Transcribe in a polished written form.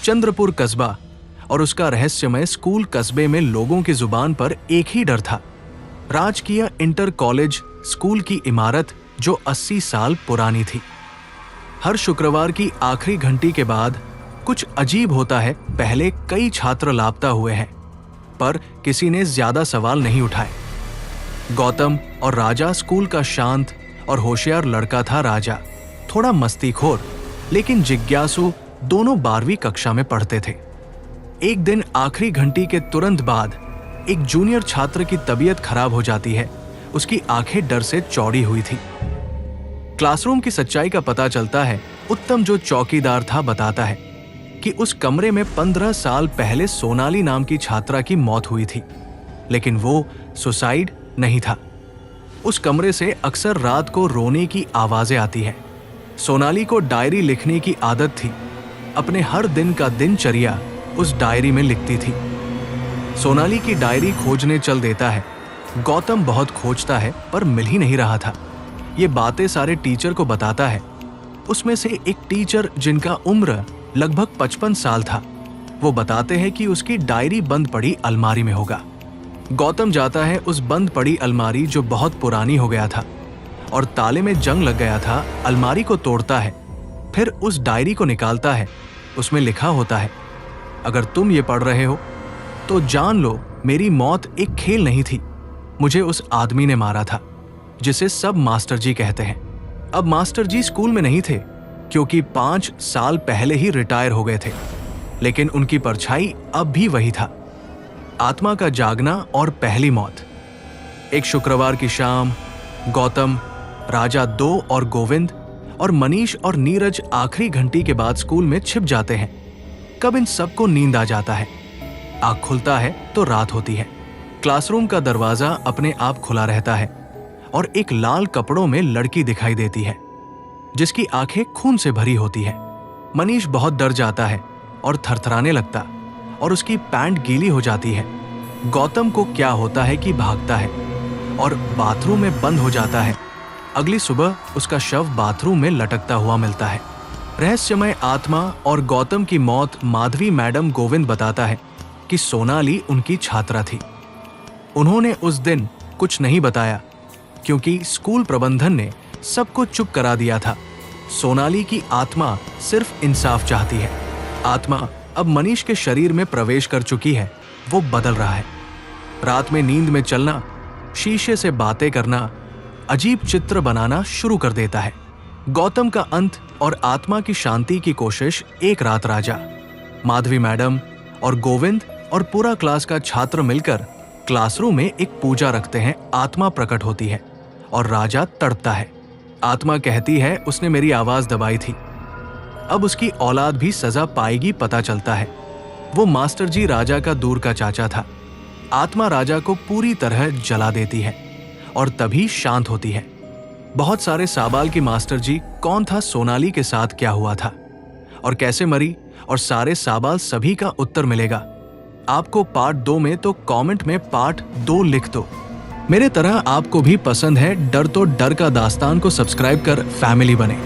चंद्रपुर कस्बा और उसका रहस्यमय स्कूल कस्बे में लोगों की जुबान पर एक ही डर था, राजकीय इंटर कॉलेज स्कूल की इमारत जो 80 साल पुरानी थी। हर शुक्रवार की आखिरी घंटी के बाद कुछ अजीब होता है। पहले कई छात्र लापता हुए हैं, पर किसी ने ज्यादा सवाल नहीं उठाए। गौतम और राजा स्कूल का शांत और होशियार लड़का था। राजा थोड़ा मस्तीखोर लेकिन जिज्ञासु, दोनों 12वीं कक्षा में पढ़ते थे। एक दिन आखिरी घंटी के तुरंत बाद एक जूनियर छात्र की तबीयत खराब हो जाती है। उसकी आंखें डर से चौड़ी हुई थी। क्लासरूम की सच्चाई का पता चलता है। उत्तम जो चौकीदार था बताता है कि उस कमरे में 15 साल पहले सोनाली नाम की छात्रा की मौत हुई थी, लेकिन वो सुसाइड नहीं था। उस कमरे से अक्सर रात को रोने की आवाजें आती हैं। सोनाली को डायरी लिखने की आदत थी। अपने हर दिन का दिनचर्या उस डायरी में लिखती थी। सोनाली की डायरी खोजने चल देता है। गौतम बहुत खोजता है पर मिल ही नहीं रहा था। ये बातें सारे टीचर को बताता है। उसमें से एक टीचर जिनका उम्र लगभग 55 साल था, वो बताते हैं कि उसकी डायरी बंद पड़ी अलमारी में होगा। गौतम जाता है उस बंद पड़ी अलमारी जो बहुत पुरानी हो गया था और ताले में जंग लग गया था। अलमारी को तोड़ता है, फिर उस डायरी को निकालता है। उसमें लिखा होता है, अगर तुम ये पढ़ रहे हो तो जान लो मेरी मौत एक खेल नहीं थी। मुझे उस आदमी ने मारा था जिसे सब मास्टर जी कहते हैं। अब मास्टर जी स्कूल में नहीं थे क्योंकि 5 साल पहले ही रिटायर हो गए थे, लेकिन उनकी परछाई अब भी वही था। आत्मा का जागना और पहली मौत। एक शुक्रवार की शाम गौतम, राजा 2 और गोविंद और मनीष और नीरज आखिरी घंटी के बाद स्कूल में छिप जाते हैं। कब इन सबको नींद आ जाता है। आँख खुलता है तो रात होती है। क्लासरूम का दरवाजा अपने आप खुला रहता है और एक लाल कपड़ों में लड़की दिखाई देती है जिसकी आंखें खून से भरी होती है। मनीष बहुत डर जाता है और थरथराने लगता और उसकी पैंट गीली हो जाती है। गौतम को क्या होता है कि भागता है और बाथरूम में बंद हो जाता है। अगली सुबह उसका शव बाथरूम में लटकता हुआ मिलता है। रहस्यमय आत्मा और गौतम की मौत। माधवी मैडम गोविंद बताता है कि सोनाली उनकी छात्रा थी। उन्होंने उस दिन कुछ नहीं बताया क्योंकि स्कूल प्रबंधन ने सबको चुप करा दिया था। सोनाली की आत्मा सिर्फ इंसाफ चाहती है। आत्मा अब मनीष के शरीर में प्रवेश कर चुकी है। वो बदल रहा है। रात में नींद में चलना, शीशे से बातें करना, अजीब चित्र बनाना शुरू कर देता है। गौतम का अंत और आत्मा की शांति की कोशिश। एक रात राजा, माधवी मैडम और गोविंद और पूरा क्लास का छात्र मिलकर क्लासरूम में एक पूजा रखते हैं। आत्मा प्रकट होती है और राजा तड़पता है। आत्मा कहती है उसने मेरी आवाज दबाई थी। अब उसकी औलाद भी सजा पाएगी पता चलता है। वो मास्टर जी राजा का दूर का चाचा था। आत्मा राजा को पूरी तरह जला देती है और तभी शांत होती है। बहुत सारे सवाल की मास्टर जी, कौन था सोनाली के साथ, क्या हुआ था और कैसे मरी, और सारे सवाल सभी का उत्तर मिलेगा आपको पार्ट 2 में। तो कमेंट में पार्ट 2 लिख दो। मेरे तरह आपको भी पसंद है डर तो डर का दास्तान को सब्सक्राइब कर फैमिली बने।